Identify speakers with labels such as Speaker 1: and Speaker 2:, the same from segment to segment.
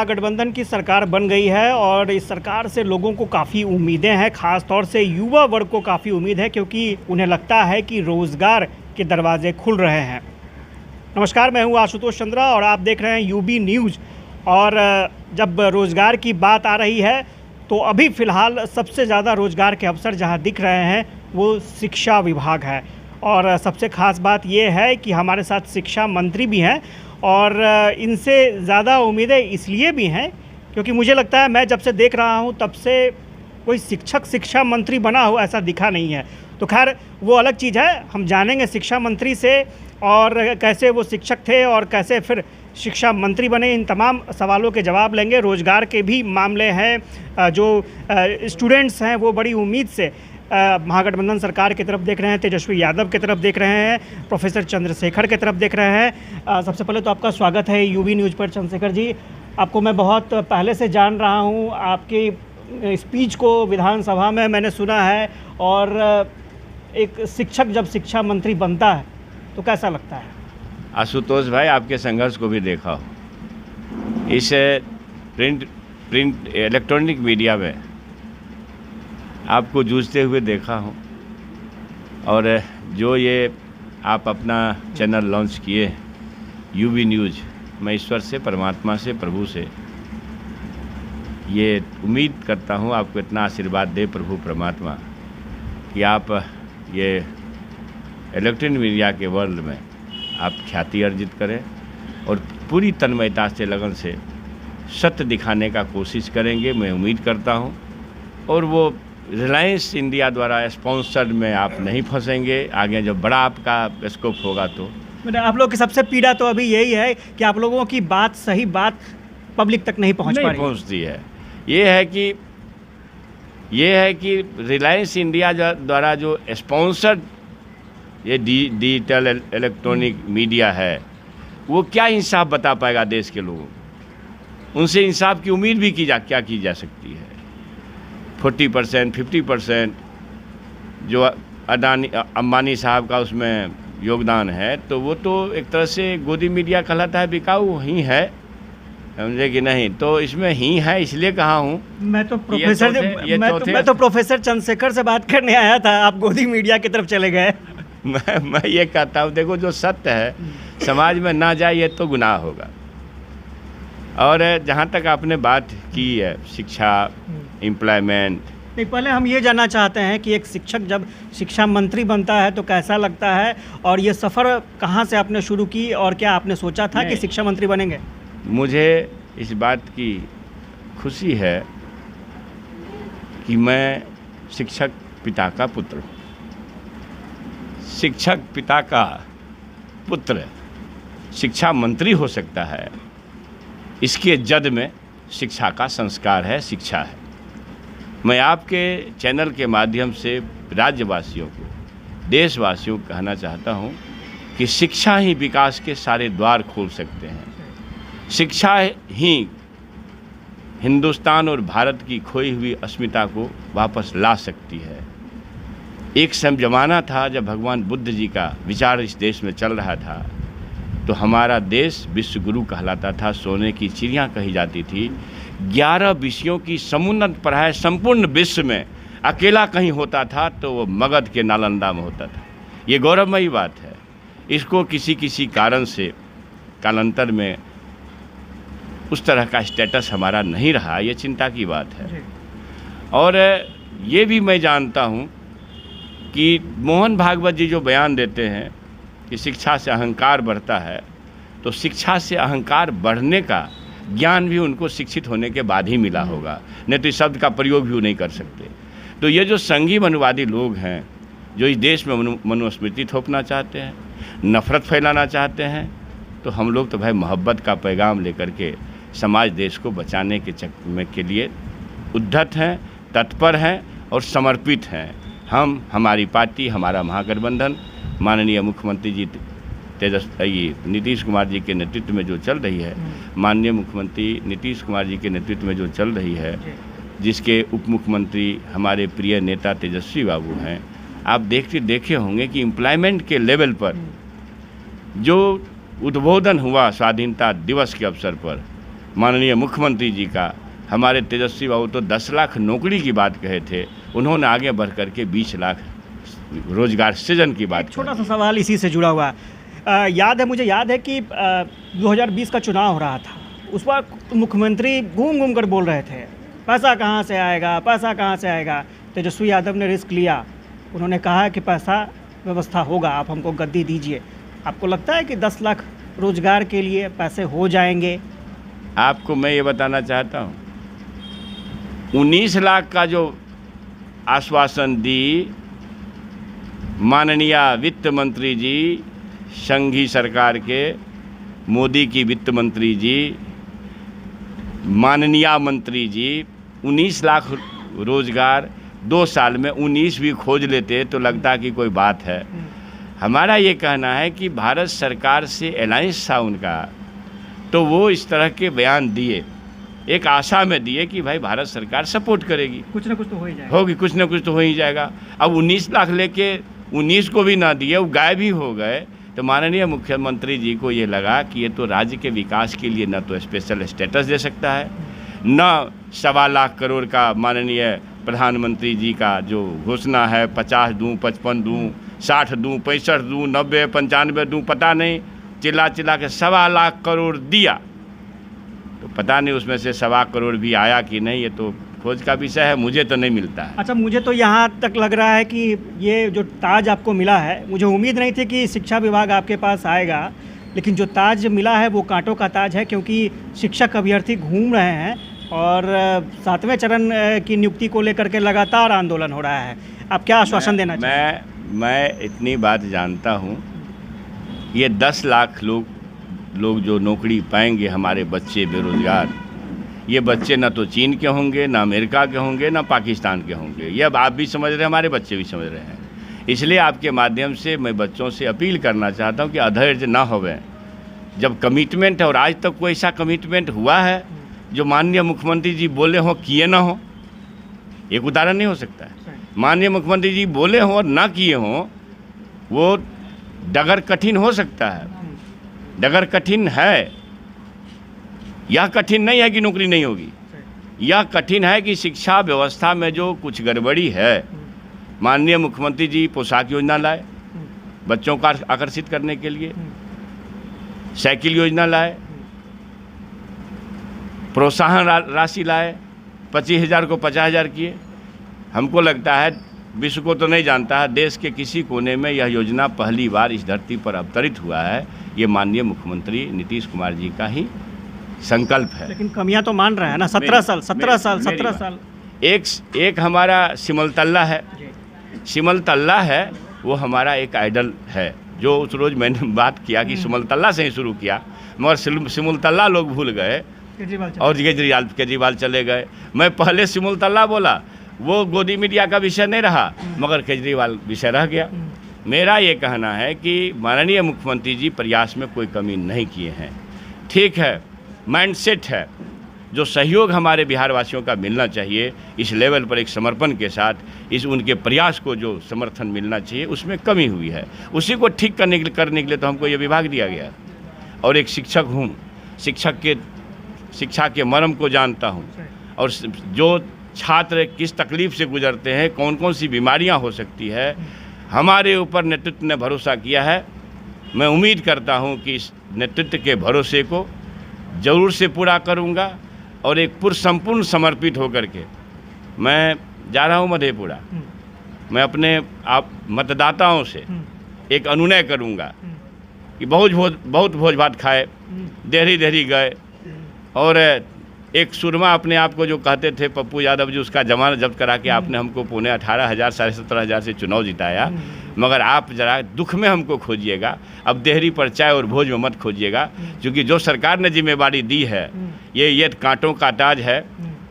Speaker 1: महागठबंधन की सरकार बन गई है और इस सरकार से लोगों को काफ़ी उम्मीदें हैं, ख़ास तौर से युवा वर्ग को काफ़ी उम्मीद है क्योंकि उन्हें लगता है कि रोज़गार के दरवाजे खुल रहे हैं। नमस्कार, मैं हूं आशुतोष चंद्रा और आप देख रहे हैं यूबी न्यूज़। और जब रोज़गार की बात आ रही है तो अभी फ़िलहाल सबसे ज़्यादा रोज़गार के अवसर जहां दिख रहे हैं वो शिक्षा विभाग है। और सबसे ख़ास बात ये है कि हमारे साथ शिक्षा मंत्री भी हैं और इनसे ज़्यादा उम्मीदें इसलिए भी हैं क्योंकि मुझे लगता है मैं जब से देख रहा हूँ तब से कोई शिक्षक शिक्षा मंत्री बना हो ऐसा दिखा नहीं है। तो खैर वो अलग चीज़ है, हम जानेंगे शिक्षा मंत्री से और कैसे वो शिक्षक थे और कैसे फिर शिक्षा मंत्री बने। इन तमाम सवालों के जवाब लेंगे। रोज़गार के भी मामले हैं, जो स्टूडेंट्स हैं वो बड़ी उम्मीद से महागठबंधन सरकार की तरफ देख रहे हैं, तेजस्वी यादव की तरफ देख रहे हैं, प्रोफेसर चंद्रशेखर की तरफ देख रहे हैं। सबसे पहले तो आपका स्वागत है यूबी न्यूज़ पर। चंद्रशेखर जी, आपको मैं बहुत पहले से जान रहा हूँ, आपकी स्पीच को विधानसभा में मैंने सुना है और एक शिक्षक जब शिक्षा मंत्री बनता है तो कैसा लगता है?
Speaker 2: आशुतोष भाई, आपके संघर्ष को भी देखा हो। इस प्रिंट इलेक्ट्रॉनिक मीडिया में आपको जूझते हुए देखा हूँ और जो ये आप अपना चैनल लॉन्च किए यूबी न्यूज़, मैं ईश्वर से, परमात्मा से, प्रभु से ये उम्मीद करता हूँ आपको इतना आशीर्वाद दे प्रभु परमात्मा कि आप ये इलेक्ट्रॉनिक मीडिया के वर्ल्ड में आप ख्याति अर्जित करें और पूरी तन्मयता से, लगन से सत्य दिखाने का कोशिश करेंगे, मैं उम्मीद करता हूँ। और वो रिलायंस इंडिया द्वारा स्पॉन्सर्ड में आप नहीं फंसेंगे। आगे जब बड़ा आपका स्कोप होगा तो
Speaker 1: आप लोग की सबसे पीड़ा तो अभी यही है कि आप लोगों की बात, सही बात पब्लिक तक नहीं पहुंचती है। ये है कि रिलायंस इंडिया द्वारा जो स्पॉन्सर्ड ये डिजिटल इलेक्ट्रॉनिक मीडिया है वो क्या इंसाफ बता पाएगा देश के लोगों को? उनसे इंसाफ की उम्मीद भी क्या की जा सकती है? 40%, 50% जो अंबानी साहब का उसमें योगदान है, तो वो तो एक तरह से गोदी मीडिया कहलाता है, बिकाऊ ही है, समझे कि नहीं? तो इसमें ही है, इसलिए कहा हूँ। मैं तो प्रोफेसर चंद्रशेखर से बात करने आया था, आप गोदी मीडिया की तरफ चले गए।
Speaker 2: मैं ये कहता हूँ, देखो जो सत्य है समाज में ना जाए ये तो गुनाह होगा। और जहाँ तक आपने बात की है शिक्षा, एम्प्लॉयमेंट,
Speaker 1: नहीं, पहले हम ये जानना चाहते हैं कि एक शिक्षक जब शिक्षा मंत्री बनता है तो कैसा लगता है और ये सफ़र कहाँ से आपने शुरू की और क्या आपने सोचा था कि शिक्षा मंत्री बनेंगे?
Speaker 2: मुझे इस बात की खुशी है कि मैं शिक्षक पिता का पुत्र हूँ। शिक्षक पिता का पुत्र शिक्षा मंत्री हो सकता है, इसके जद में शिक्षा का संस्कार है, शिक्षा है। मैं आपके चैनल के माध्यम से राज्यवासियों को, देशवासियों को कहना चाहता हूँ कि शिक्षा ही विकास के सारे द्वार खोल सकते हैं। शिक्षा ही हिंदुस्तान और भारत की खोई हुई अस्मिता को वापस ला सकती है। एक ज़माना था जब भगवान बुद्ध जी का विचार इस देश में चल रहा था तो हमारा देश विश्व गुरु कहलाता था, सोने की चिड़िया कही जाती थी। 11 विषयों की समुन्नत पढ़ाई संपूर्ण विश्व में अकेला कहीं होता था तो वो मगध के नालंदा में होता था। ये गौरवमयी बात है। इसको किसी कारण से कालांतर में उस तरह का स्टेटस हमारा नहीं रहा, ये चिंता की बात है। और ये भी मैं जानता हूँ कि मोहन भागवत जी जो बयान देते हैं कि शिक्षा से अहंकार बढ़ता है, तो शिक्षा से अहंकार बढ़ने का ज्ञान भी उनको शिक्षित होने के बाद ही मिला होगा, नहीं तो इस शब्द का प्रयोग भी वो नहीं कर सकते। तो ये जो संघी मनुवादी लोग हैं जो इस देश में मनुस्मृति थोपना चाहते हैं, नफ़रत फैलाना चाहते हैं, तो हम लोग तो भाई मोहब्बत का पैगाम लेकर के समाज देश को बचाने के लिए उद्धत हैं, तत्पर हैं और समर्पित हैं। हमारी पार्टी, हमारा महागठबंधन माननीय मुख्यमंत्री जी नीतीश कुमार जी के नेतृत्व में जो चल रही है, माननीय मुख्यमंत्री नीतीश कुमार जी के नेतृत्व में जो चल रही है, जिसके उप मुख्यमंत्री हमारे प्रिय नेता तेजस्वी बाबू हैं। आप देखे होंगे कि एम्प्लॉयमेंट के लेवल पर जो उद्बोधन हुआ स्वाधीनता दिवस के अवसर पर, माननीय मुख्यमंत्री जी का, हमारे तेजस्वी बाबू तो 10 लाख नौकरी की बात कहे थे, उन्होंने आगे बढ़ कर के 20 लाख रोजगार सृजन की बात।
Speaker 1: छोटा सा सवाल इसी से जुड़ा हुआ मुझे याद है कि 2020 का चुनाव हो रहा था, उस वक्त मुख्यमंत्री घूम घूम कर बोल रहे थे पैसा कहाँ से आएगा, पैसा कहाँ से आएगा। तेजस्वी यादव ने रिस्क लिया, उन्होंने कहा कि पैसा व्यवस्था होगा, आप हमको गद्दी दीजिए। आपको लगता है कि 10 लाख रोजगार के लिए पैसे हो जाएंगे?
Speaker 2: आपको मैं ये बताना चाहता हूँ, 19 लाख का जो आश्वासन दी माननीय वित्त मंत्री जी, संघी सरकार के, मोदी की वित्त मंत्री जी, माननीय मंत्री जी, 19 लाख रोजगार 2 साल में 19 भी खोज लेते तो लगता कि कोई बात है। हमारा ये कहना है कि भारत सरकार से अलायंस था उनका, तो वो इस तरह के बयान दिए, एक आशा में दिए कि भाई भारत सरकार सपोर्ट करेगी,
Speaker 1: कुछ ना कुछ तो हो ही जाएगा,
Speaker 2: होगी, कुछ ना कुछ तो हो ही जाएगा। अब 19 लाख लेके 19 को भी ना दिए, वो गायब ही हो गए। तो माननीय मुख्यमंत्री जी को ये लगा कि ये तो राज्य के विकास के लिए न तो स्पेशल स्टेटस दे सकता है, न 1.25 लाख करोड़ का माननीय प्रधानमंत्री जी का जो घोषणा है 50 दूँ, 55 दूँ, 60 दूँ, 65 दूँ, 90, 95 दूँ, पता नहीं, चिल्ला के 1.25 लाख करोड़ दिया। तो पता नहीं उसमें से 1.25 करोड़ भी आया कि नहीं, ये तो खोज का विषय है, मुझे तो नहीं मिलता है।
Speaker 1: अच्छा, मुझे तो यहाँ तक लग रहा है कि ये जो ताज आपको मिला है, मुझे उम्मीद नहीं थी कि शिक्षा विभाग आपके पास आएगा, लेकिन जो ताज मिला है वो कांटों का ताज है, क्योंकि शिक्षक अभ्यर्थी घूम रहे हैं और 7वें चरण की नियुक्ति को लेकर के लगातार आंदोलन हो रहा है। आप क्या आश्वासन देना चाहेंगे?
Speaker 2: मैं इतनी बात जानता हूँ, ये 10 लाख लोग जो नौकरी पाएंगे, हमारे बच्चे बेरोजगार, ये बच्चे ना तो चीन के होंगे, ना अमेरिका के होंगे, ना पाकिस्तान के होंगे। ये अब आप भी समझ रहे हैं, हमारे बच्चे भी समझ रहे हैं। इसलिए आपके माध्यम से मैं बच्चों से अपील करना चाहता हूँ कि अधैर्य ना होवे। जब कमिटमेंट है, और आज तक कोई ऐसा कमिटमेंट हुआ है जो माननीय मुख्यमंत्री जी बोले हों किए ना हो, एक उदाहरण नहीं हो सकता है। माननीय मुख्यमंत्री जी बोले हों और ना किए हों, वो डगर कठिन हो सकता है, डगर कठिन है। यह कठिन नहीं है कि नौकरी नहीं होगी, यह कठिन है कि शिक्षा व्यवस्था में जो कुछ गड़बड़ी है। माननीय मुख्यमंत्री जी पोशाक योजना लाए बच्चों को आकर्षित करने के लिए, साइकिल योजना लाए, प्रोत्साहन राशि लाए, 25,000 को 50,000 किए। हमको लगता है, विश्व को तो नहीं जानता है, देश के किसी कोने में यह योजना पहली बार इस धरती पर अवतरित हुआ है। ये माननीय मुख्यमंत्री नीतीश कुमार जी का ही संकल्प है।
Speaker 1: लेकिन कमियां तो मान रहे हैं ना, 17 साल।
Speaker 2: एक हमारा सिमलतल्ला है, सिमलतल्ला है, वो हमारा एक आइडल है, जो उस रोज़ मैंने बात किया कि सिमलतल्ला से ही शुरू किया, मगर सिमलतल्ला लोग भूल गए और केजरीवाल चले गए। मैं पहले सिमलतल्ला बोला, वो गोदी मीडिया का विषय नहीं रहा, मगर केजरीवाल विषय रह गया। मेरा ये कहना है कि माननीय मुख्यमंत्री जी प्रयास में कोई कमी नहीं किए हैं। ठीक है, माइंडसेट है, जो सहयोग हमारे बिहार वासियों का मिलना चाहिए, इस लेवल पर एक समर्पण के साथ इस उनके प्रयास को जो समर्थन मिलना चाहिए, उसमें कमी हुई है। उसी को ठीक करने के लिए तो हमको ये विभाग दिया गया। और एक शिक्षक हूँ, शिक्षा के मर्म को जानता हूँ, और जो छात्र किस तकलीफ़ से गुजरते हैं, कौन कौन सी बीमारियाँ हो सकती है, हमारे ऊपर नेतृत्व ने भरोसा किया है। मैं उम्मीद करता हूँ कि इस नेतृत्व के भरोसे को ज़रूर से पूरा करूँगा, और एक संपूर्ण समर्पित होकर के मैं जा रहा हूँ मधेपुरा। मैं अपने आप मतदाताओं से एक अनुनय करूँगा कि बहुत भोज भात खाए, देहरी गए, और एक सुरमा अपने आप को जो कहते थे पप्पू यादव जी, उसका जमानत जब्त करा के आपने हमको 18,500 साढ़े 17,000 से चुनाव जिताया। मगर आप जरा दुख में हमको खोजिएगा, अब देहरी पर चाय और भोज में मत खोजिएगा, क्योंकि जो सरकार ने जिम्मेवारी दी है, ये कांटों का ताज है,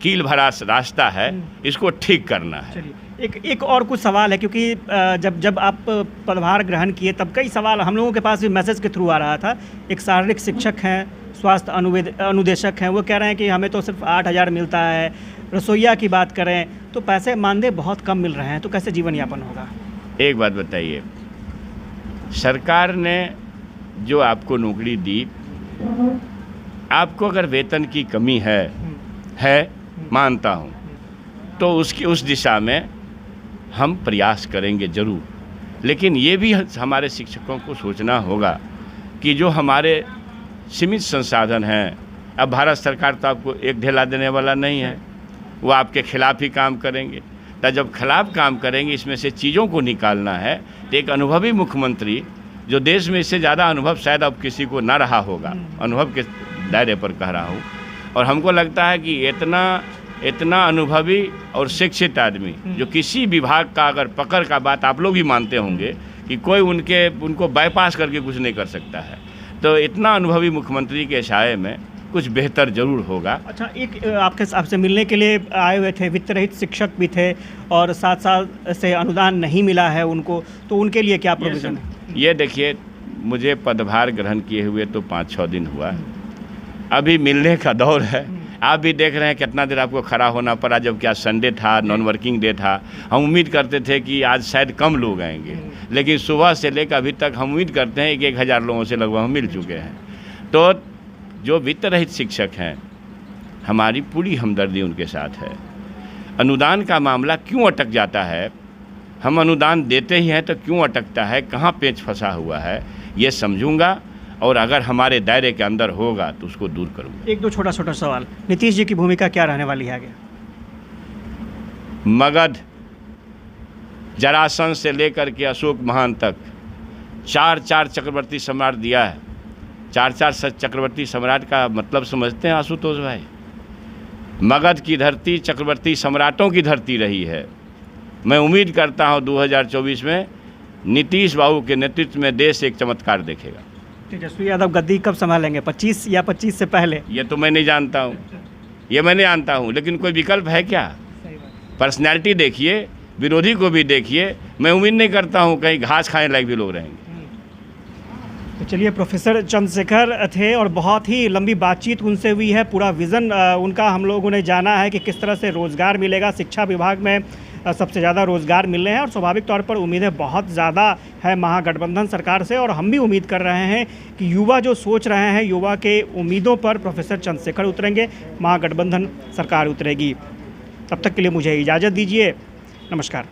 Speaker 2: कील भरा रास्ता है, इसको ठीक करना है।
Speaker 1: एक और कुछ सवाल है, क्योंकि जब आप पदभार ग्रहण किए तब कई सवाल हम लोगों के पास भी मैसेज के थ्रू आ रहा था। एक शारीरिक शिक्षक हैं, स्वास्थ्य अनुदेशक हैं, वो कह रहे हैं कि हमें तो सिर्फ 8,000 मिलता है। रसोइया की बात करें तो पैसे मानदेय बहुत कम मिल रहे हैं, तो कैसे जीवन यापन होगा?
Speaker 2: एक बात बताइए, सरकार ने जो आपको नौकरी दी, आपको अगर वेतन की कमी है मानता हूँ, तो उस दिशा में हम प्रयास करेंगे ज़रूर। लेकिन ये भी हमारे शिक्षकों को सोचना होगा कि जो हमारे सीमित संसाधन हैं, अब भारत सरकार तो आपको एक ढेला देने वाला नहीं है, वो आपके खिलाफ ही काम करेंगे। तो जब खिलाफ काम करेंगे, इसमें से चीज़ों को निकालना है, तो एक अनुभवी मुख्यमंत्री, जो देश में इससे ज़्यादा अनुभव शायद अब किसी को ना रहा होगा, अनुभव के दायरे पर कह रहा हूँ, और हमको लगता है कि इतना अनुभवी और शिक्षित आदमी जो किसी विभाग का अगर पकड़ का बात आप लोग भी मानते होंगे कि कोई उनको बाईपास करके कुछ नहीं कर सकता है, तो इतना अनुभवी मुख्यमंत्री के साये में कुछ बेहतर जरूर होगा।
Speaker 1: अच्छा, एक आपसे मिलने के लिए आए हुए थे, वित्त रहित शिक्षक भी थे और 7 साल से अनुदान नहीं मिला है उनको, तो उनके लिए क्या प्रोविज़न है?
Speaker 2: ये देखिए, मुझे पदभार ग्रहण किए हुए तो 5-6 दिन हुआ, अभी मिलने का दौर है। आप भी देख रहे हैं कितना देर आपको खड़ा होना पड़ा, जब क्या संडे था, नॉन वर्किंग डे था। हम उम्मीद करते थे कि आज शायद कम लोग आएंगे, लेकिन सुबह से लेकर अभी तक हम उम्मीद करते हैं कि 1000 लोगों से लगभग हम मिल चुके हैं। तो जो वित्त रहित शिक्षक हैं, हमारी पूरी हमदर्दी उनके साथ है। अनुदान का मामला क्यों अटक जाता है, हम अनुदान देते ही हैं तो क्यों अटकता है, कहाँ पेच फंसा हुआ है, ये समझूंगा, और अगर हमारे दायरे के अंदर होगा तो उसको दूर करूंगा।
Speaker 1: एक दो छोटा सवाल, नीतीश जी की भूमिका क्या रहने वाली है आगे?
Speaker 2: मगध, जरासंध से लेकर के अशोक महान तक 4 चक्रवर्ती सम्राट दिया है। 4 चक्रवर्ती सम्राट का मतलब समझते हैं आशुतोष भाई? मगध की धरती चक्रवर्ती सम्राटों की धरती रही है। मैं उम्मीद करता हूं 2024 में नीतीश बाबू के नेतृत्व में देश एक चमत्कार देखेगा।
Speaker 1: तेजस्वी यादव गद्दी कब संभालेंगे, 25 या 25 से पहले?
Speaker 2: ये तो मैं नहीं जानता हूँ, ये मैं नहीं जानता हूँ, लेकिन कोई विकल्प है क्या? पर्सनैलिटी देखिए, विरोधी को भी देखिए। मैं उम्मीद नहीं करता हूँ कहीं घास खाने लायक भी लोग रहेंगे।
Speaker 1: तो चलिए, प्रोफेसर चंद्रशेखर थे और बहुत ही लंबी बातचीत उनसे हुई है। पूरा विज़न उनका हम लोगों ने जाना है कि किस तरह से रोज़गार मिलेगा। शिक्षा विभाग में सबसे ज़्यादा रोज़गार मिल रहे हैं और स्वाभाविक तौर पर उम्मीदें बहुत ज़्यादा है महागठबंधन सरकार से, और हम भी उम्मीद कर रहे हैं कि युवा जो सोच रहे हैं, युवा के उम्मीदों पर प्रोफेसर चंद्रशेखर उतरेंगे, महागठबंधन सरकार उतरेगी। तब तक के लिए मुझे इजाज़त दीजिए, नमस्कार।